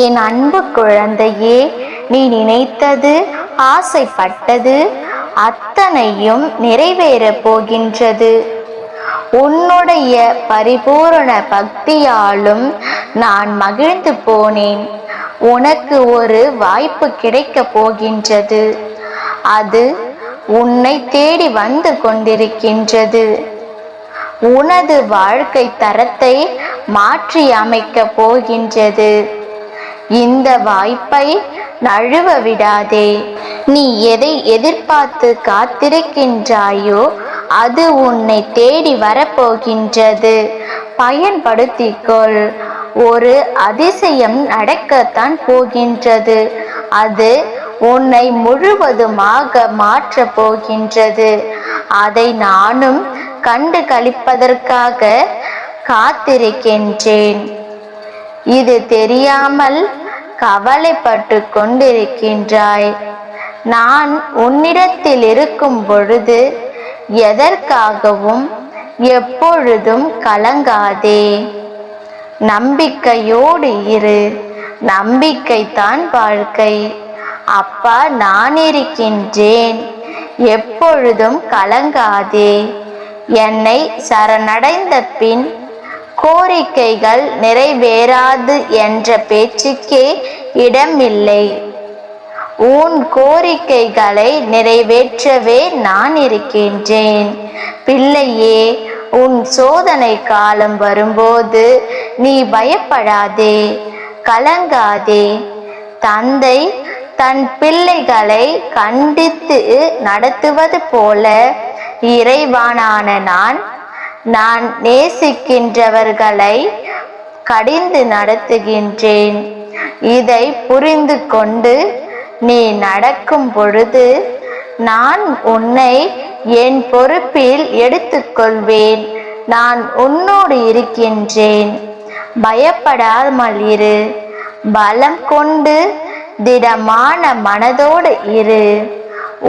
என் அன்பு குழந்தையே, நீ நினைத்தது, ஆசைப்பட்டது அத்தனையும் நிறைவேறப் போகின்றது. உன்னுடைய பரிபூரண பக்தியாலும் நான் மகிழ்ந்து போனேன். உனக்கு ஒரு வாய்ப்பு கிடைக்கப் போகின்றது. அது உன்னை தேடி வந்து கொண்டிருக்கின்றது. உனது வாழ்க்கை தரத்தை மாற்றி அமைக்கப் போகின்றது. இந்த வாய்ப்பை நழுவ விடாதே. நீ எதை எதிர்பார்த்து காத்திருக்கின்றாயோ அது உன்னை தேடி வரப்போகின்றது. பயன்படுத்திக்கொள். ஒரு அதிசயம் நடக்கத்தான் போகின்றது. அது உன்னை முழுவதுமாக மாற்றப் போகின்றது. அதை நானும் கண்டு களிப்பதற்காக காத்திருக்கின்றேன். இது தெரியாமல் கவலைப்பட்டு கொண்டிருக்கின்றாய். நான் உன்னிடத்தில் இருக்கும் பொழுது எதற்காகவும் எப்பொழுதும் கலங்காதே. நம்பிக்கையோடு இரு. நம்பிக்கைதான் வாழ்க்கை. அப்பா நான் இருக்கின்றேன். எப்பொழுதும் கலங்காதே. என்னை சரணடைந்த பின் கோரிக்கைகள் நிறைவேறாது என்ற பேச்சுக்கே இடமில்லை. உன் கோரிக்கைகளை நிறைவேற்றவே நான் இருக்கின்றேன். பிள்ளையே, உன் சோதனை காலம் வரும்போது நீ பயப்படாதே, கலங்காதே. தந்தை தன் பிள்ளைகளை கண்டித்து நடத்துவது போல இறைவனான நான் நேசிக்கின்றவர்களை கடிந்து நடத்துகின்றேன். இதை புரிந்து கொண்டு நீ நடக்கும் பொழுது நான் உன்னை என் பொறுப்பில் எடுத்துக்கொள்வேன். நான் உன்னோடு இருக்கின்றேன். பயப்படாமல் இரு. பலம் கொண்டு திடமான மனதோடு இரு.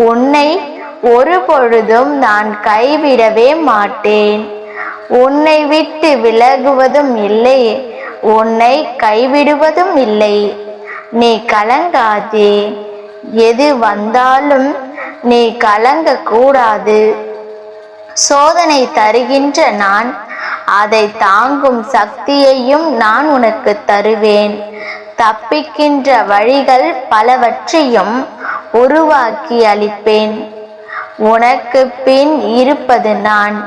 உன்னை ஒருபொழுதும் நான் கைவிடவே மாட்டேன். உன்னை விட்டு விலகுவதும் இல்லை, உன்னை கைவிடுவதும் இல்லை. நீ கலங்காதே. எது வந்தாலும் நீ கலங்க கூடாது. சோதனை தருகின்ற நான் அதை தாங்கும் சக்தியையும் நான் உனக்கு தருவேன். தப்பிக்கின்ற வழிகள் பலவற்றையும் உருவாக்கி அளிப்பேன். உனக்கு பின் இருப்பது நான்.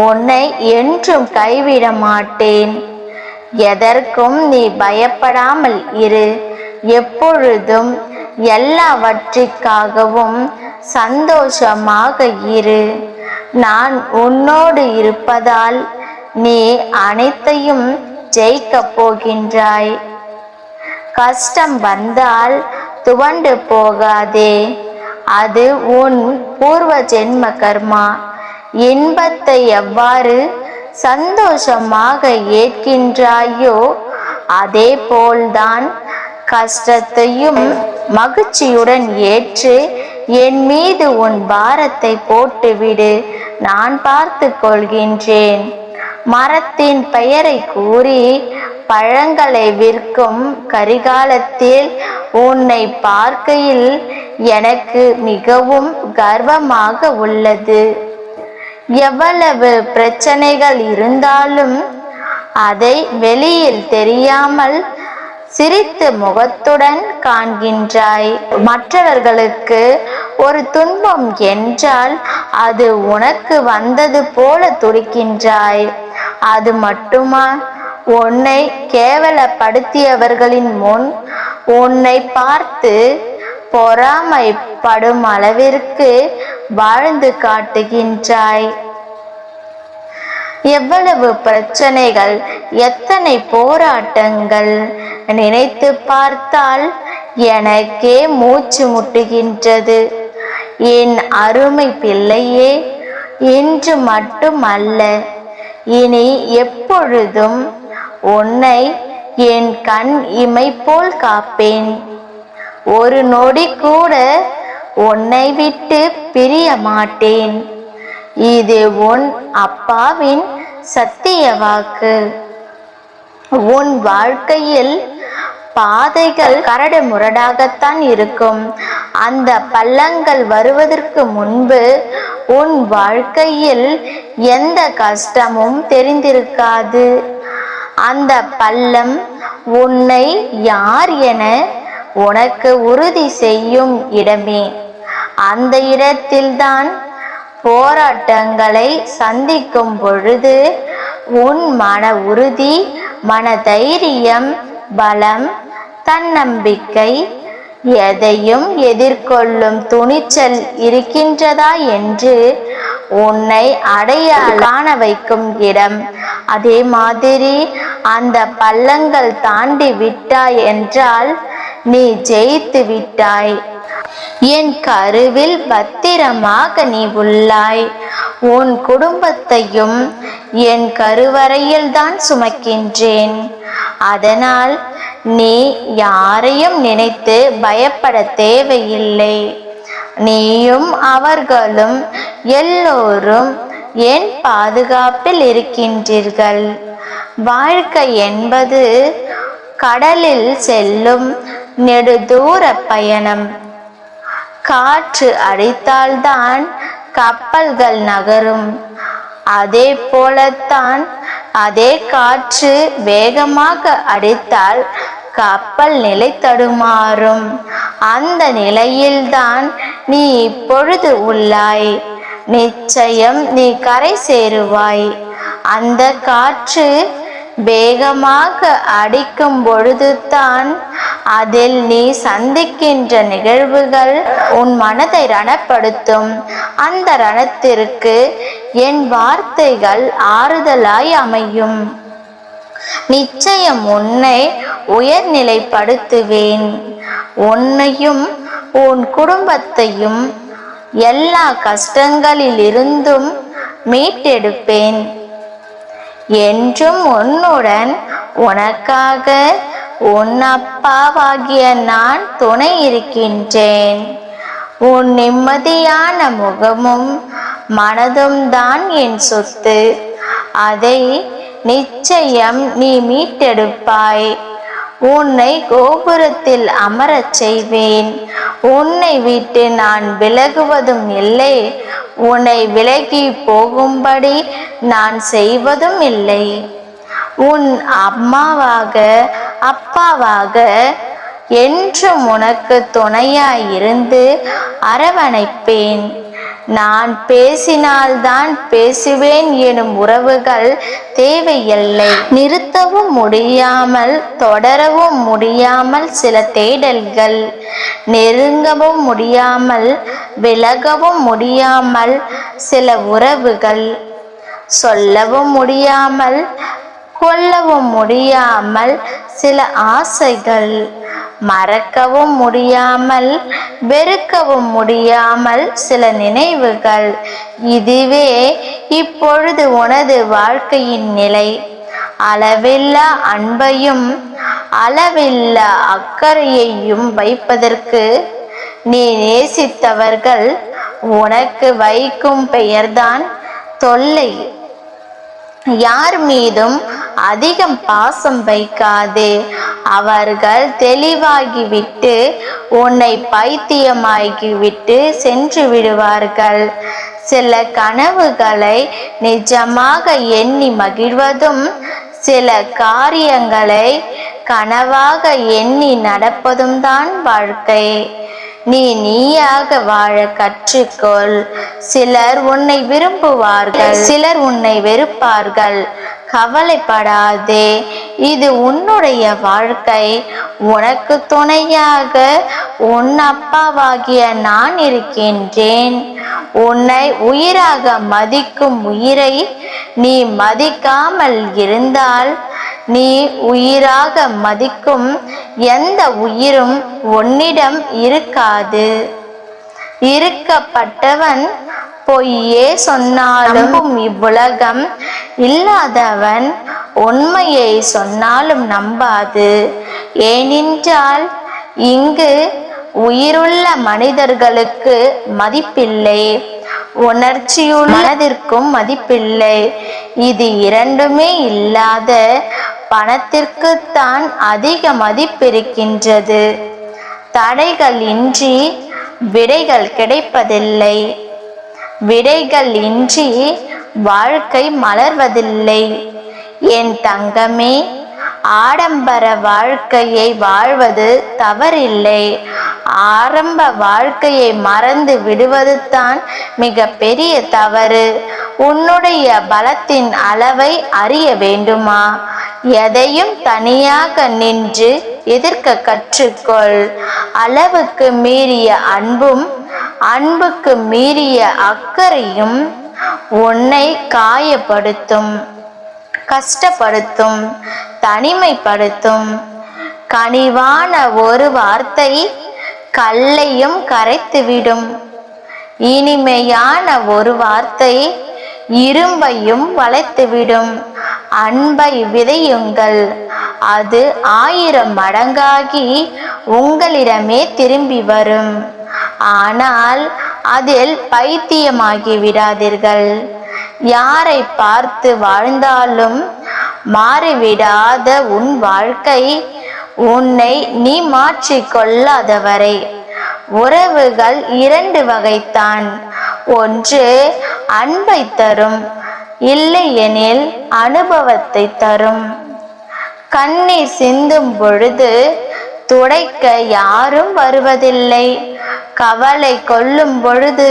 உன்னை என்றும் கைவிட மாட்டேன். எதற்கும் நீ பயப்படாமல் இரு. எப்பொழுதும் எல்லாவற்றிற்காகவும் சந்தோஷமாக இரு. நான் உன்னோடு இருப்பதால் நீ அனைத்தையும் ஜெயிக்கப் போகின்றாய். கஷ்டம் வந்தால் துவண்டு போகாதே. அது உன் பூர்வ ஜென்ம கர்மா. இன்பத்தை எவ்வாறு சந்தோஷமாக ஏற்கின்றாயோ அதே போல்தான் கஷ்டத்தையும் மகிழ்ச்சியுடன் ஏற்று என் மீது உன் பாரத்தை போட்டுவிடு. நான் பார்த்து கொள்கின்றேன். மரத்தின் பெயரை கூறி பழங்களை விற்கும் கரிகாலத்தில் உன்னை பார்க்கையில் எனக்கு மிகவும் கர்வமாக உள்ளது. எவ்வளவு பிரச்சனைகள் இருந்தாலும் அதை வெளியில் தெரியாமல் சிரித்து முகத்துடன் காண்கின்றாய். மற்றவர்களுக்கு ஒரு துன்பம் என்றால் அது உனக்கு வந்தது போல துடிக்கின்றாய். அது மட்டுமா? உன்னை கேவலப்படுத்தியவர்களின் முன் உன்னை பார்த்து பொறாமைப்படும் அளவிற்கு வாழ்ந்து காட்டுகின்றாய். எவ்வளவு பிரச்சனைகள், எத்தனை போராட்டங்கள்! நினைத்து பார்த்தால் எனக்கே மூச்சு முட்டுகின்றது. என் அருமை பிள்ளையே, இன்று மட்டுமல்ல, இனி எப்பொழுதும் உன்னை என் கண் இமை போல் காப்பேன். ஒரு நொடி கூட உன்னை விட்டு பிரிய மாட்டேன். இது உன் அப்பாவின் சத்திய வாக்கு. உன் வாழ்க்கையில் பாதைகள் கரடு முரடாகத்தான் இருக்கும். அந்த பள்ளங்கள் வருவதற்கு முன்பு உன் வாழ்க்கையில் எந்த கஷ்டமும் தெரிந்திருக்காது. அந்த பள்ளம் உன்னை யார் என உனக்கு உறுதி செய்யும் இடமே. அந்த இடத்தில்தான் போராட்டங்களை சந்திக்கும் பொழுது உன் மன உறுதி, மன தைரியம், பலம், தன்னம்பிக்கை, எதையும் எதிர்கொள்ளும் துணிச்சல் இருக்கின்றதா என்று உன்னை அடையாளம் காண வைக்கும் இடம். அதே மாதிரி அந்த பள்ளங்கள் தாண்டி விட்டாய் என்றால் நீ ஜெயித்து விட்டாய். என் கருவில் பத்திரமாக நீ உள்ளாய். உன் குடும்பத்தையும் என் கருவறையில் தான் சுமக்கின்றேன். அதனால் நீ யாரையும் நினைத்து பயப்பட தேவையில்லை. நீயும் அவர்களும் எல்லோரும் என் பாதுகாப்பில் இருக்கின்றீர்கள். வாழ்க்கை என்பது கடலில் செல்லும் நெடுதூர பயணம். காற்று அடித்தால்தான் கப்பல்கள் நகரும். அதே போலத்தான் அதே காற்று வேகமாக அடித்தால் கப்பல் நிலை தடுமாறும். அந்த நிலையில்தான் நீ இப்பொழுது உள்ளாய். நிச்சயம் நீ கரை சேருவாய். அந்த காற்று வேகமாக அடிக்கும் பொழுதுதான் அதில் நீ சந்திக்கின்ற நிகழ்வுகள் உன் மனதை ரணப்படுத்தும். அந்த ரணத்திற்கு என் வார்த்தைகள் ஆறுதலாய் அமையும். நிச்சயம் உன்னை உயர்நிலைப்படுத்துவேன். உன்னையும் உன் குடும்பத்தையும் எல்லா கஷ்டங்களிலிருந்தும் மீட்டெடுப்பேன். என்றும் உன்னுடன் உனக்காக உன் அப்பாவாகிய நான் துணை இருக்கின்றேன். உன் நிம்மதியான முகமும் மனதும் தான் என் சொத்து. அதை நிச்சயம் நீ மீட்டெடுப்பாய். உன்னை கோபுரத்தில் அமரச் செய்வேன். உன்னை விட்டு நான் விலகுவதும் இல்லை. உன்னை விலகி போகும்படி நான் செய்வதும் இல்லை. உன் அம்மாவாக அப்பாவாக என்றும் உனக்கு துணையாயிருந்து அரவணைப்பேன். நான் பேசினால்தான் பேசுவேன் எனும் உறவுகள் தேவையில்லை. நிறுத்தவும் முடியாமல் தொடரவும் முடியாமல் சில தேடல்கள், நெருங்கவும் முடியாமல் விலகவும் முடியாமல் சில உறவுகள், சொல்லவும் முடியாமல் கொல்லவும் முடியாமல் சில ஆசைகள், மறக்கவும் முடியாமல் வெறுக்கவும் முடியாமல் சில நினைவுகள். இதுவே இப்பொழுது உனது வாழ்க்கையின் நிலை. அளவில்லா அன்பையும் அளவில்லா அக்கறையையும் வைப்பதற்கு நீ நேசித்தவர்கள் உனக்கு வைக்கும் பெயர்தான் தொல்லை. யார் மீதும் அதிகம் பாசம் வைக்காதே. அவர்கள் தெளிவாகிவிட்டு உன்னை பைத்தியமாகிவிட்டு சென்று விடுவார்கள். சில கனவுகளை நிஜமாக எண்ணி மகிழ்வதும் சில காரியங்களை கனவாக எண்ணி நடப்பதும் தான் வாழ்க்கை. நீயாக வாழ கற்றுக்கொள். சிலர் உன்னை விரும்புவார்கள், சிலர் உன்னை வெறுப்பார்கள். கவலைப்படாதே, இது உன்னுடைய வாழ்க்கை. உனக்கு துணையாக உன் அப்பாவாகிய நான் இருக்கின்றேன். உன்னை உயிராக மதிக்கும் உயிரை நீ மதிக்காமல் இருந்தால் நீ உயிராக மதிக்கும் எந்த உயிரும் உன்னிடம் இருக்காது. இருக்கப்பட்டவன் பொய்யே சொன்னாலும் இவ்வுலகம் இல்லாதவன் உண்மையை சொன்னாலும் நம்பாது. ஏனென்றால் இங்கு உயிருள்ள மனிதர்களுக்கு மதிப்பில்லை. உணர்ச்சியுள்ள மனதிற்கும் மதிப்பில்லை. இது இரண்டுமே இல்லாத பணத்திற்குத்தான் அதிக மதிப்பிருக்கின்றது. தடைகள் இன்றி விடைகள் கிடைப்பதில்லை. விடைகள் இன்றி வாழ்க்கை மலர்வதில்லை. என் தங்கமே, ஆடம்பர வாழ்க்கையை வாழ்வது தவறில்லை. ஆரம்ப வாழ்க்கையை மறந்து விடுவது தான் மிக பெரிய தவறு. உன்னுடைய பலத்தின் அளவை அறிய வேண்டுமா? எதையும் தனியாக நின்று எதிர்க்க கற்றுக்கொள். அளவுக்கு மீறிய அன்பும் அன்புக்கு மீறிய அக்கறையும் உன்னை காயப்படுத்தும், கஷ்டப்படுத்தும், தனிமைப்படுத்தும். கனிவான ஒரு வார்த்தை கல்லையும் கரைத்துவிடும். இனிமையான ஒரு வார்த்தை இரும்பையும் வளைத்துவிடும். அன்பை விதையுங்கள், அது 1000 மடங்காகி உங்களிடமே திரும்பி வரும். ஆனால் அதில் பைத்தியமாகி விடாதீர்கள். யாரை பார்த்து வாழ்ந்தாலும் மாறிவிடாத உன் வாழ்க்கை உன்னை நீ மாற்றிக்கொள்ளாதவரை. உறவுகள் 2 வகைத்தான். ஒன்று அன்பை தரும், இல்லையெனில் அனுபவத்தை தரும். கண்ணீர் சிந்தும் பொழுது துடைக்க யாரும் வருவதில்லை. கவலை கொள்ளும் பொழுது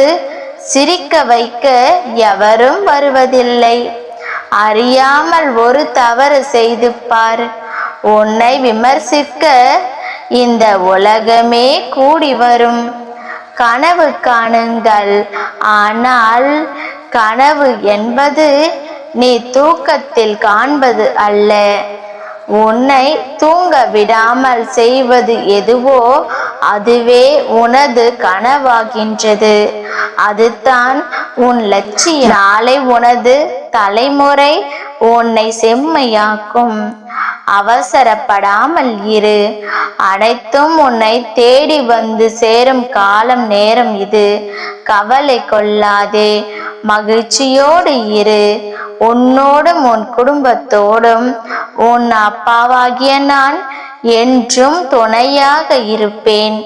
சிரிக்க வைக்க எவரும் வருவதில்லை. அறியாமல் ஒரு தவறு செய்து பார். உன்னை விமர்சிக்க இந்த உலகமே கூடி வரும். கனவு காணுங்கள், ஆனால் கனவு என்பது நீ தூக்கத்தில் காண்பது அல்ல. உன்னை தூங்க விடாமல் செய்வது எதுவோ அதுவே உனது கனவாகின்றது. அதுதான் உன் லட்சியம். நாளை உனது தலைமுறை உன்னை செம்மையாக்கும். அவசரப்படாமல் இரு. அனைத்தும் உன்னை தேடி வந்து சேரும் காலம் நேரம் இது. கவலை கொள்ளாதே, மகிழ்ச்சியோடு இரு. உன்னோடும் உன் குடும்பத்தோடும் உன் அப்பாவாகிய நான் என்றும் துணையாக இருப்பேன்.